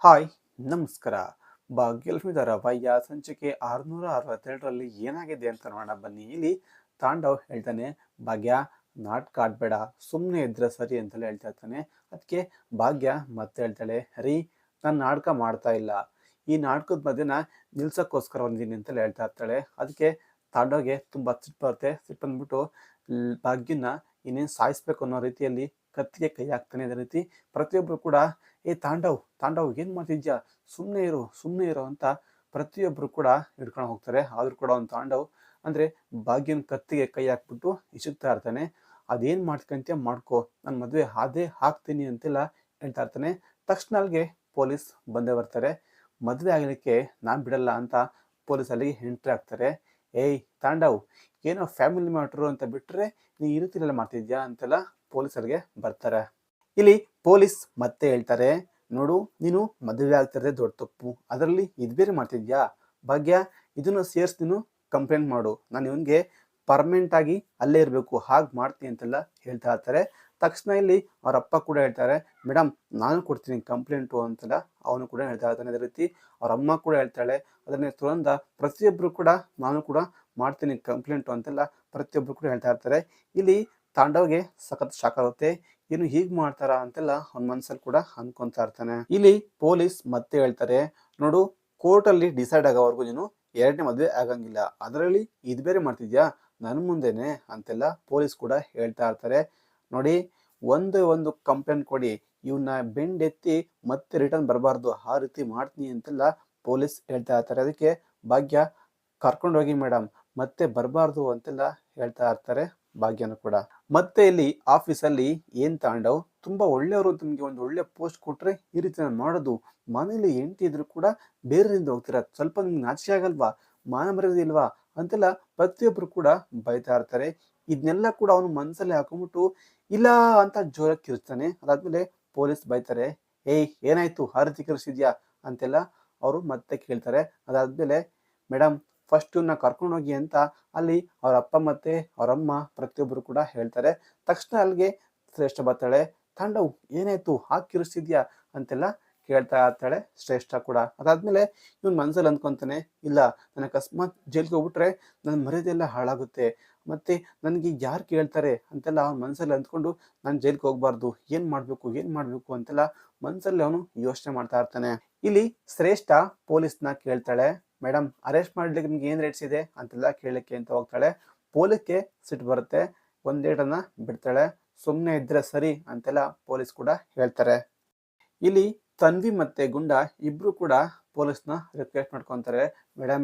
Hi, ನಮಸ್ಕಾರ. ಭಾಗ್ಯಲಕ್ಷ್ಮಿ ಧಾರಾವಾಹಿಯ ಸಂಚಿಕೆ 662ರಲ್ಲಿ ಏನಾಗಿದೆ ಅಂತ ನೋಡೋಣ ಬನ್ನಿ. ಇಲ್ಲಿ ತಾಂಡವ್ ಹೇಳ್ತಾನೆ, ಭಾಗ್ಯ ನಾಟಕ ಆಡ್ಬೇಡ, ಸುಮ್ಮನೆ ಇದ್ರೆ ಸರಿ ಅಂತಲೇ ಹೇಳ್ತಾ ಇರ್ತಾನೆ. ಅದಕ್ಕೆ ಭಾಗ್ಯ ಮತ್ತೆ ಹೇಳ್ತಾಳೆ, ರೀ ನಾನು ನಾಟಕ ಮಾಡ್ತಾ ಇಲ್ಲ, ಈ ನಾಟಕದ ಮಧ್ಯನ ನಿಲ್ಸಕ್ಕೋಸ್ಕರ ಬಂದಿದ್ದೀನಿ ಅಂತಲೇ ಹೇಳ್ತಾ ಇರ್ತಾಳೆ. ಅದಕ್ಕೆ ತಾಂಡವ್ಗೆ ತುಂಬ ಸಿಟ್ಟು ಬರುತ್ತೆ. ಸಿಟ್ಟು ಬಂದ್ಬಿಟ್ಟು ಭಾಗ್ಯನ ಇನ್ನೇನು ಸಾಯಿಸ್ಬೇಕು ಅನ್ನೋ ರೀತಿಯಲ್ಲಿ ಕತ್ತಿಗೆ ಕೈ ಹಾಕ್ತಾನೆ. ಅದೇ ರೀತಿ ಪ್ರತಿಯೊಬ್ಬರು ಕೂಡ, ಏ ತಾಂಡವ್ ತಾಂಡವ್ ಏನು ಮಾಡ್ತಿದ್ಯಾ, ಸುಮ್ಮನೆ ಇರೋ ಅಂತ ಪ್ರತಿಯೊಬ್ಬರು ಕೂಡ ಹಿಡ್ಕೊಂಡು ಹೋಗ್ತಾರೆ. ಆದರೂ ಕೂಡ ಒಂದು ತಾಂಡವ್ ಅಂದರೆ ಭಾಗ್ಯನ ಕತ್ತಿಗೆ ಕೈ ಹಾಕ್ಬಿಟ್ಟು ಇಸುಕ್ತಾ ಇರ್ತಾನೆ. ಅದೇನು ಮಾಡ್ಕೊಂತೀಯ ಮಾಡ್ಕೋ, ನಾನು ಮದುವೆ ಅದೇ ಹಾಕ್ತೀನಿ ಅಂತೆಲ್ಲ ಹೇಳ್ತಾ ಇರ್ತಾನೆ. ತಕ್ಷಣ ಅಲ್ಲಿಗೆ ಪೊಲೀಸ್ ಬಂದೇ ಬರ್ತಾರೆ. ಮದುವೆ ಆಗಲಿಕ್ಕೆ ನಾನು ಬಿಡಲ್ಲ ಅಂತ ಪೊಲೀಸ್ ಅಲ್ಲಿಗೆ ಎಂಟ್ರಿ ಆಗ್ತಾರೆ. ಏಯ್ ತಾಂಡವ್, ಏನೋ ಫ್ಯಾಮಿಲಿ ಮ್ಯಾಟ್ರು ಅಂತ ಬಿಟ್ಟರೆ ನೀ ಈ ರೀತಿಯೆಲ್ಲ ಮಾಡ್ತಿದ್ಯಾ ಅಂತೆಲ್ಲ ಪೊಲೀಸರಿಗೆ ಬರ್ತಾರೆ. ಇಲ್ಲಿ ಪೊಲೀಸ್ ಮತ್ತೆ ಹೇಳ್ತಾರೆ, ನೋಡು ನೀನು ಮದುವೆ ಆಗ್ತಿರೋದೇ ದೊಡ್ಡ ತಪ್ಪು, ಅದರಲ್ಲಿ ಇದು ಬೇರೆ ಮಾಡ್ತಿದ್ಯಾ ಭಾಗ್ಯ, ಇದನ್ನು ಸೇರಿಸಿ ನೀನು ಕಂಪ್ಲೇಂಟ್ ಮಾಡು, ನಾನು ಇವನಿಗೆ ಪರ್ಮನೆಂಟ್ ಆಗಿ ಅಲ್ಲೇ ಇರಬೇಕು, ಹಾಗೆ ಮಾಡ್ತೀನಿ ಅಂತೆಲ್ಲ ಹೇಳ್ತಾ ಇರ್ತಾರೆ. ತಕ್ಷಣ ಇಲ್ಲಿ ಅವ್ರ ಅಪ್ಪ ಕೂಡ ಹೇಳ್ತಾರೆ, ಮೇಡಮ್ ನಾನು ಕೊಡ್ತೀನಿ ಕಂಪ್ಲೇಂಟು ಅಂತೆಲ್ಲ ಅವನು ಕೂಡ ಹೇಳ್ತಾ ಇರ್ತಾನೆ. ಅದೇ ರೀತಿ ಅವ್ರ ಅಮ್ಮ ಕೂಡ ಹೇಳ್ತಾಳೆ, ಅದನ್ನೇ ತುರಂದ ಪ್ರತಿಯೊಬ್ಬರು ಕೂಡ ನಾನು ಕೂಡ ಮಾಡ್ತೀನಿ ಕಂಪ್ಲೇಂಟು ಅಂತೆಲ್ಲ ಪ್ರತಿಯೊಬ್ಬರು ಕೂಡ ಹೇಳ್ತಾ ಇರ್ತಾರೆ. ಇಲ್ಲಿ ತಾಂಡವ್ಗೆ ಸಖತ್ ಶಾಕ್ ಆಗುತ್ತೆ. ಏನು ಹೀಗೆ ಮಾಡ್ತಾರಾ ಅಂತೆಲ್ಲ ಅವ್ನ ಮನಸ್ಸಲ್ಲಿ ಕೂಡ ಅನ್ಕೊಂತಾ ಇರ್ತಾನೆ. ಇಲ್ಲಿ ಪೊಲೀಸ್ ಮತ್ತೆ ಹೇಳ್ತಾರೆ, ನೋಡು ಕೋರ್ಟಲ್ಲಿ ಡಿಸೈಡ್ ಆಗೋವರೆಗೂ ನೀನು ಎರಡನೇ ಮದುವೆ ಆಗಂಗಿಲ್ಲ, ಅದರಲ್ಲಿ ಇದು ಬೇರೆ ಮಾಡ್ತಿದ್ಯಾ ನನ್ನ ಮುಂದೆನೆ ಅಂತೆಲ್ಲ ಪೊಲೀಸ್ ಕೂಡ ಹೇಳ್ತಾ ಇರ್ತಾರೆ. ನೋಡಿ, ಒಂದು ಕಂಪ್ಲೇಂಟ್ ಕೊಡಿ, ಇವನ್ನ ಬೆಂಡೆತ್ತಿ ಮತ್ತೆ ರಿಟರ್ನ್ ಬರಬಾರ್ದು, ಆ ರೀತಿ ಮಾಡ್ತೀನಿ ಅಂತೆಲ್ಲ ಪೊಲೀಸ್ ಹೇಳ್ತಾ ಇರ್ತಾರೆ. ಅದಕ್ಕೆ ಭಾಗ್ಯ ಕರ್ಕೊಂಡೋಗಿ ಮೇಡಮ್, ಮತ್ತೆ ಬರಬಾರ್ದು ಅಂತೆಲ್ಲ ಹೇಳ್ತಾ ಇರ್ತಾರೆ ಭಾಗ್ಯನು ಕೂಡ. ಮತ್ತೆ ಇಲ್ಲಿ ಆಫೀಸಲ್ಲಿ ಏನ್ ತಾಂಡವ್ ತುಂಬಾ ಒಳ್ಳೆಯವರು, ನಿಮ್ಗೆ ಒಂದು ಒಳ್ಳೆ ಪೋಸ್ಟ್ ಕೊಟ್ರೆ ಈ ರೀತಿ ನಾನು ಮಾಡೋದು, ಮನೇಲಿ ಹೆಂಡತಿ ಇದ್ರು ಕೂಡ ಬೇರೆಯಿಂದ ಹೋಗ್ತೀರಾ, ಸ್ವಲ್ಪ ನಿಮ್ಗೆ ನಾಚಿಕೆ ಆಗಲ್ವಾ, ಮಾನ ಮರ್ಯಾದೆ ಇಲ್ವಾ ಅಂತೆಲ್ಲ ಪ್ರತಿಯೊಬ್ರು ಕೂಡ ಬೈತಾ ಇರ್ತಾರೆ. ಇದನ್ನೆಲ್ಲ ಕೂಡ ಅವನು ಮನಸ್ಸಲ್ಲಿ ಹಾಕೊಂಡ್ಬಿಟ್ಟು ಇಲ್ಲ ಅಂತ ಜೋರಾಗಿ ಕಿರ್ಚ್ತಾನೆ. ಅದಾದ್ಮೇಲೆ ಪೊಲೀಸ್ ಬೈತಾರೆ, ಏಯ್ ಏನಾಯ್ತು ಆ ರೀತಿ ಕಿರ್ಚಿದ್ಯಾ ಅಂತೆಲ್ಲ ಅವರು ಮತ್ತೆ ಕೇಳ್ತಾರೆ. ಅದಾದ್ಮೇಲೆ ಮೇಡಮ್ ಫಸ್ಟ್ ಇವ್ನ ಕರ್ಕೊಂಡೋಗಿ ಅಂತ ಅಲ್ಲಿ ಅವ್ರ ಅಪ್ಪ ಮತ್ತೆ ಅವರಮ್ಮ ಪ್ರತಿಯೊಬ್ಬರು ಕೂಡ ಹೇಳ್ತಾರೆ. ತಕ್ಷಣ ಅಲ್ಲಿಗೆ ಶ್ರೇಷ್ಠ ಬರ್ತಾಳೆ. ತಾಂಡವ್ ಏನಾಯ್ತು ಹಾಗೆ ಕಿರಿಸ್ತಿದ್ಯಾ ಅಂತೆಲ್ಲ ಕೇಳ್ತಾ ಇರ್ತಾಳೆ ಶ್ರೇಷ್ಠ ಕೂಡ. ಅದಾದ್ಮೇಲೆ ಇವ್ನ ಮನ್ಸಲ್ಲಿ ಅಂದ್ಕೊಂತಾನೆ, ಇಲ್ಲ ನಾನು ಅಕಸ್ಮಾತ್ ಜೈಲ್ಗೆ ಹೋಗ್ಬಿಟ್ರೆ ನನ್ನ ಮರ್ಯಾದೆ ಎಲ್ಲ ಹಾಳಾಗುತ್ತೆ, ಮತ್ತೆ ನನಗೆ ಯಾರು ಕೇಳ್ತಾರೆ ಅಂತೆಲ್ಲ ಅವ್ನ ಮನಸ್ಸಲ್ಲಿ ಅಂದ್ಕೊಂಡು ನಾನು ಜೈಲ್ಗೆ ಹೋಗ್ಬಾರ್ದು, ಏನ್ ಮಾಡ್ಬೇಕು ಅಂತೆಲ್ಲ ಮನಸ್ಸಲ್ಲಿ ಅವನು ಯೋಚನೆ ಮಾಡ್ತಾ ಇರ್ತಾನೆ. ಇಲ್ಲಿ ಶ್ರೇಷ್ಠ ಪೊಲೀಸ್ನ ಕೇಳ್ತಾಳೆ, ಮೇಡಮ್ ಅರೆಸ್ಟ್ ಮಾಡ್ಲಿಕ್ಕೆ ನಿಮ್ಗೆ ಏನು ರೈಟ್ಸ್ ಇದೆ ಅಂತೆಲ್ಲ ಕೇಳಲಿಕ್ಕೆ ಅಂತ ಹೋಗ್ತಾಳೆ. ಪೊಲೀಸ್ಗೆ ಸಿಟ್ಟು ಬರುತ್ತೆ, ಒಂದೇಟನ್ನ ಬಿಡ್ತಾಳೆ. ಸುಮ್ಮನೆ ಇದ್ರೆ ಸರಿ ಅಂತೆಲ್ಲ ಪೊಲೀಸ್ ಕೂಡ ಹೇಳ್ತಾರೆ. ಇಲ್ಲಿ ತನ್ವಿ ಮತ್ತೆ ಗುಂಡ ಇಬ್ರು ಕೂಡ ಪೊಲೀಸ್ನ ರಿಕ್ವೆಸ್ಟ್ ಮಾಡ್ಕೊತಾರೆ,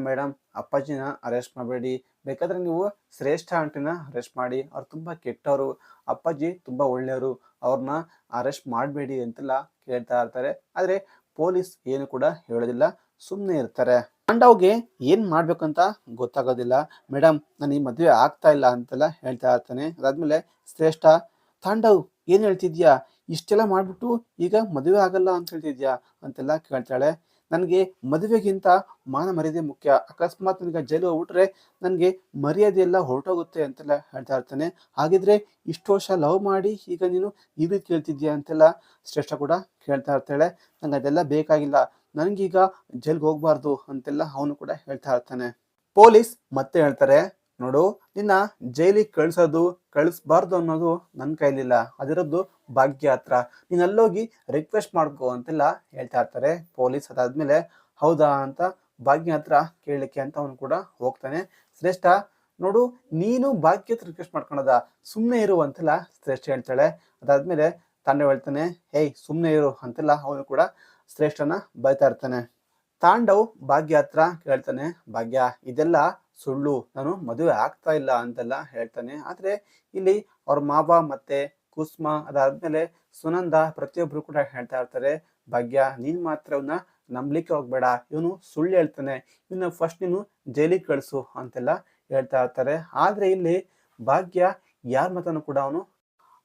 ಮೇಡಮ್ ಅಪ್ಪಾಜಿನ ಅರೆಸ್ಟ್ ಮಾಡಬೇಡಿ, ಬೇಕಾದ್ರೆ ನೀವು ಶ್ರೇಷ್ಠ ಆಂಟಿನ ಅರೆಸ್ಟ್ ಮಾಡಿ, ಅವ್ರು ತುಂಬಾ ಕೆಟ್ಟವರು, ಅಪ್ಪಾಜಿ ತುಂಬಾ ಒಳ್ಳೆಯವರು, ಅವ್ರನ್ನ ಅರೆಸ್ಟ್ ಮಾಡಬೇಡಿ ಅಂತೆಲ್ಲ ಕೇಳ್ತಾ ಇರ್ತಾರೆ. ಆದ್ರೆ ಪೊಲೀಸ್ ಏನು ಕೂಡ ಹೇಳೋದಿಲ್ಲ, ಸುಮ್ಮನೆ ಇರ್ತಾರೆ. ಪಾಂಡವ್ಗೆ ಏನ್ ಮಾಡ್ಬೇಕಂತ ಗೊತ್ತಾಗೋದಿಲ್ಲ. ಮೇಡಮ್ ನಾನು ಈ ಮದುವೆ ಆಗ್ತಾ ಇಲ್ಲ ಅಂತೆಲ್ಲ ಹೇಳ್ತಾ ಇರ್ತಾನೆ. ಅದಾದ್ಮೇಲೆ ಶ್ರೇಷ್ಠ, ತಾಂಡವ್ ಏನ್ ಹೇಳ್ತಿದ್ಯಾ, ಇಷ್ಟೆಲ್ಲ ಮಾಡ್ಬಿಟ್ಟು ಈಗ ಮದುವೆ ಆಗಲ್ಲ ಅಂತ ಹೇಳ್ತಿದ್ಯಾ ಅಂತೆಲ್ಲ ಕೇಳ್ತಾಳೆ. ನನಗೆ ಮದುವೆಗಿಂತ ಮಾನ ಮರ್ಯಾದೆ ಮುಖ್ಯ, ಅಕಸ್ಮಾತ್ ನನಗೆ ಜೈಲು ಹೋಗ್ಬಿಟ್ರೆ ನನಗೆ ಮರ್ಯಾದೆ ಎಲ್ಲ ಹೊರಟೋಗುತ್ತೆ ಅಂತೆಲ್ಲ ಹೇಳ್ತಾ ಇರ್ತಾನೆ. ಹಾಗಿದ್ರೆ ಇಷ್ಟು ವರ್ಷ ಲವ್ ಮಾಡಿ ಈಗ ನೀನು ಈ ರೀತಿ ಕೇಳ್ತಿದ್ಯಾ ಅಂತೆಲ್ಲ ಶ್ರೇಷ್ಠ ಕೂಡ ಕೇಳ್ತಾ ಇರ್ತಾಳೆ. ನಂಗೆ ಅದೆಲ್ಲ ಬೇಕಾಗಿಲ್ಲ, ನನಗೀಗ ಜೈಲ್ಗೆ ಹೋಗ್ಬಾರ್ದು ಅಂತೆಲ್ಲ ಅವನು ಕೂಡ ಹೇಳ್ತಾ ಇರ್ತಾನೆ. ಪೊಲೀಸ್ ಮತ್ತೆ ಹೇಳ್ತಾರೆ, ನೋಡು ನಿನ್ನ ಜೈಲಿಗೆ ಕಳಿಸ್ಬಾರ್ದು ಅನ್ನೋದು ನನ್ನ ಕೈಲಿಲ್ಲ, ಅದಿರೋದು ಭಾಗ್ಯ ಹತ್ರ, ನೀನ್ ಅಲ್ಲೋಗಿ ರಿಕ್ವೆಸ್ಟ್ ಮಾಡ್ಕೋ ಅಂತೆಲ್ಲ ಹೇಳ್ತಾ ಇರ್ತಾರೆ ಪೊಲೀಸ್. ಅದಾದ್ಮೇಲೆ ಹೌದಾ ಅಂತ ಭಾಗ್ಯ ಹತ್ರ ಕೇಳಲಿಕ್ಕೆ ಅಂತ ಅವನು ಕೂಡ ಹೋಗ್ತಾನೆ. ಶ್ರೇಷ್ಠ, ನೋಡು ನೀನು ಭಾಗ್ಯ ಹತ್ರ ರಿಕ್ವೆಸ್ಟ್ ಮಾಡ್ಕೊಳದ, ಸುಮ್ಮನೆ ಇರು ಅಂತೆಲ್ಲ ಶ್ರೇಷ್ಠ ಹೇಳ್ತಾಳೆ. ಅದಾದ್ಮೇಲೆ ತಾಂಡವ್ ಹೇಳ್ತಾನೆ, ಹೇಯ್ ಸುಮ್ಮನೆ ಇರು ಅಂತೆಲ್ಲ ಅವನು ಕೂಡ ಶ್ರೇಷ್ಠನ ಬೈತಾ ಇರ್ತಾನೆ. ತಾಂಡವ್ ಭಾಗ್ಯ ಹತ್ರ ಕೇಳ್ತಾನೆ, ಭಾಗ್ಯ ಇದೆಲ್ಲ ಸುಳ್ಳು, ನಾನು ಮದುವೆ ಆಗ್ತಾ ಇಲ್ಲ ಅಂತೆಲ್ಲ ಹೇಳ್ತಾನೆ. ಆದ್ರೆ ಇಲ್ಲಿ ಅವ್ರ ಮಾವ ಮತ್ತೆ ಕುಸುಮ ಅದಾದ್ಮೇಲೆ ಸುನಂದ ಪ್ರತಿಯೊಬ್ರು ಕೂಡ ಹೇಳ್ತಾ ಇರ್ತಾರೆ, ಭಾಗ್ಯ ನೀನ್ ಮಾತ್ರ ಇವನ್ನ ನಂಬಲಿಕ್ಕೆ ಹೋಗ್ಬೇಡ, ಇವನು ಸುಳ್ಳು ಹೇಳ್ತಾನೆ, ಇವನ್ನ ಫಸ್ಟ್ ನೀನು ಜೈಲಿಗೆ ಕಳಿಸು ಅಂತೆಲ್ಲ ಹೇಳ್ತಾ ಇರ್ತಾರೆ. ಆದ್ರೆ ಇಲ್ಲಿ ಭಾಗ್ಯ ಯಾರ ಮಾತನ್ನು ಕೂಡ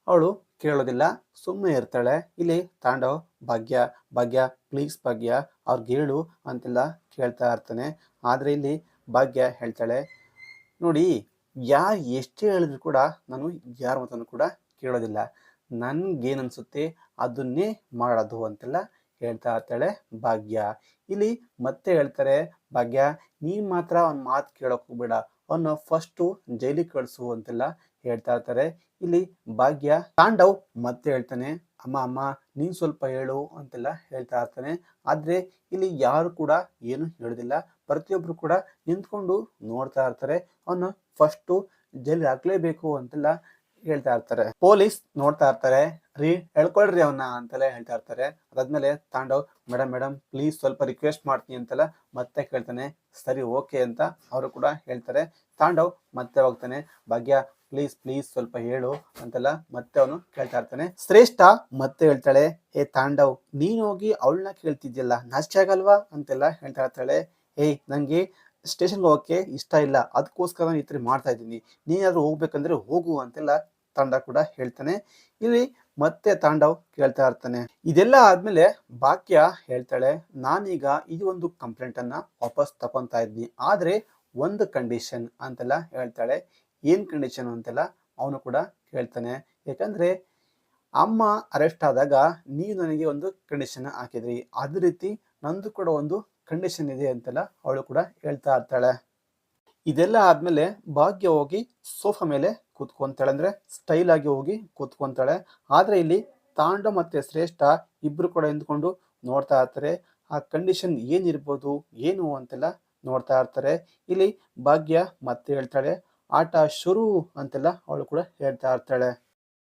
ಅವಳು ಕೇಳೋದಿಲ್ಲ, ಸುಮ್ಮನೆ ಇರ್ತಾಳೆ. ಇಲ್ಲಿ ತಾಂಡವ್ ಭಾಗ್ಯ ಪ್ಲೀಸ್ ಭಾಗ್ಯ ಅವ್ರಿಗೆ ಹೇಳು ಅಂತೆಲ್ಲ ಕೇಳ್ತಾ ಇರ್ತಾನೆ. ಆದ್ರೆ ಇಲ್ಲಿ ಭಾಗ್ಯ ಹೇಳ್ತಾಳೆ, ನೋಡಿ ಯಾರು ಎಷ್ಟೇ ಹೇಳಿದ್ರು ಕೂಡ ನಾನು ಯಾರ ಮಾತನ್ನು ಕೂಡ ಕೇಳೋದಿಲ್ಲ, ನನ್ಗೇನನ್ಸುತ್ತೆ ಅದನ್ನೇ ಮಾಡೋದು ಅಂತೆಲ್ಲ ಹೇಳ್ತಾ ಇರ್ತಾಳೆ ಭಾಗ್ಯ. ಇಲ್ಲಿ ಮತ್ತೆ ಹೇಳ್ತಾರೆ ಭಾಗ್ಯ, ನೀನ್ ಮಾತ್ರ ಅವ್ನ ಮಾತು ಕೇಳಕ್ ಹೋಗ್ಬೇಡ, ಅವನ್ನ ಫಸ್ಟು ಜೈಲಿಗೆ ಕಳ್ಸು ಅಂತೆಲ್ಲ ಹೇಳ್ತಾ ಇರ್ತಾರೆ. ಇಲ್ಲಿ ಭಾಗ್ಯ. ತಾಂಡವ್ ಮತ್ತೆ ಹೇಳ್ತಾನೆ, ಅಮ್ಮ ಅಮ್ಮ ನೀನ್ ಸ್ವಲ್ಪ ಹೇಳು ಅಂತೆಲ್ಲ ಹೇಳ್ತಾ ಇರ್ತಾನೆ. ಆದ್ರೆ ಇಲ್ಲಿ ಯಾರು ಕೂಡ ಏನು ಹೇಳುದಿಲ್ಲ, ಪ್ರತಿಯೊಬ್ರು ಕೂಡ ನಿಂತ್ಕೊಂಡು ನೋಡ್ತಾ ಇರ್ತಾರೆ. ಅವನ್ನ ಫಸ್ಟು ಜೈಲಿಗೆ ಹಾಕ್ಲೇಬೇಕು ಅಂತೆಲ್ಲ ಹೇಳ್ತಾ ಇರ್ತಾರೆ. ಪೊಲೀಸ್ ನೋಡ್ತಾ ಇರ್ತಾರೆ, ರೀ ಹೇಳ್ಕೊಳ್ರಿ ಅವನ್ನ ಅಂತೆಲ್ಲ ಹೇಳ್ತಾ ಇರ್ತಾರೆ. ಅದಾದ್ಮೇಲೆ ತಾಂಡವ್, ಮೇಡಮ್ ಪ್ಲೀಸ್ ಸ್ವಲ್ಪ ರಿಕ್ವೆಸ್ಟ್ ಮಾಡ್ತೀನಿ ಅಂತೆಲ್ಲ ಮತ್ತೆ ಕೇಳ್ತಾನೆ. ಸರಿ ಓಕೆ ಅಂತ ಅವರು ಕೂಡ ಹೇಳ್ತಾರೆ. ತಾಂಡವ್ ಮತ್ತೆ ಹೋಗ್ತಾನೆ, ಭಾಗ್ಯ ಪ್ಲೀಸ್ ಪ್ಲೀಸ್ ಸ್ವಲ್ಪ ಹೇಳು ಅಂತೆಲ್ಲ ಮತ್ತೆ ಅವನು ಕೇಳ್ತಾ ಇರ್ತಾನೆ. ಶ್ರೇಷ್ಠ ಮತ್ತೆ ಹೇಳ್ತಾಳೆ, ಹೇ ತಾಂಡವ್, ನೀನ್ ಹೋಗಿ ಅವಳನ್ನ ಕೇಳ್ತಿದ್ಯಲ್ಲ, ನಾಚಿಕೆ ಆಗಲ್ವಾ ಅಂತೆಲ್ಲ ಹೇಳ್ತಾ ಇರ್ತಾಳೆ. ಏಯ್ ನಂಗೆ ಸ್ಟೇಷನ್ಗೆ ಹೋಗಕ್ಕೆ ಇಷ್ಟ ಇಲ್ಲ, ಅದಕ್ಕೋಸ್ಕರ ನಾನು ಈ ಥರ ಮಾಡ್ತಾ ಇದ್ದೀನಿ, ನೀನಾದ್ರೂ ಹೋಗ್ಬೇಕಂದ್ರೆ ಹೋಗು ಅಂತೆಲ್ಲ ತಾಂಡ ಕೂಡ ಹೇಳ್ತಾನೆ. ಇಲ್ಲಿ ಮತ್ತೆ ತಾಂಡವ್ ಕೇಳ್ತಾ ಇರ್ತಾನೆ. ಇದೆಲ್ಲ ಆದ್ಮೇಲೆ ಭಾಗ್ಯ ಹೇಳ್ತಾಳೆ, ನಾನೀಗ ಈ ಒಂದು ಕಂಪ್ಲೇಂಟ್ ಅನ್ನ ವಾಪಸ್ ತಗೊಂತಾ ಇದ್ದೀನಿ, ಆದ್ರೆ ಒಂದು ಕಂಡೀಷನ್ ಅಂತೆಲ್ಲ ಹೇಳ್ತಾಳೆ. ಏನ್ ಕಂಡೀಷನ್ ಅಂತೆಲ್ಲ ಅವನು ಕೂಡ ಕೇಳ್ತಾನೆ. ಯಾಕಂದ್ರೆ ಅಮ್ಮ ಅರೆಸ್ಟ್ ಆದಾಗ ನೀವು ನನಗೆ ಒಂದು ಕಂಡೀಷನ್ ಹಾಕಿದ್ರಿ, ಅದೇ ರೀತಿ ನಂದು ಕೂಡ ಒಂದು ಕಂಡೀಷನ್ ಇದೆ ಅಂತೆಲ್ಲ ಅವಳು ಕೂಡ ಹೇಳ್ತಾ ಇರ್ತಾಳೆ. ಇದೆಲ್ಲ ಆದ್ಮೇಲೆ ಭಾಗ್ಯ ಹೋಗಿ ಸೋಫಾ ಮೇಲೆ ಕೂತ್ಕೊಂತಾಳೆ, ಅಂದ್ರೆ ಸ್ಟೈಲ್ ಆಗಿ ಹೋಗಿ ಕೂತ್ಕೊಂತಾಳೆ. ಆದ್ರೆ ಇಲ್ಲಿ ತಾಂಡ ಮತ್ತೆ ಶ್ರೇಷ್ಠ ಇಬ್ರು ಕೂಡ ನಿಂತ್ಕೊಂಡು ನೋಡ್ತಾ ಇರ್ತಾರೆ. ಆ ಕಂಡೀಷನ್ ಏನಿರ್ಬೋದು ಏನು ಅಂತೆಲ್ಲ ನೋಡ್ತಾ ಇರ್ತಾರೆ. ಇಲ್ಲಿ ಭಾಗ್ಯ ಮತ್ತೆ ಹೇಳ್ತಾಳೆ, ಆಟ ಶುರು ಅಂತೆಲ್ಲ ಅವಳು ಕೂಡ ಹೇಳ್ತಾ ಇರ್ತಾಳೆ.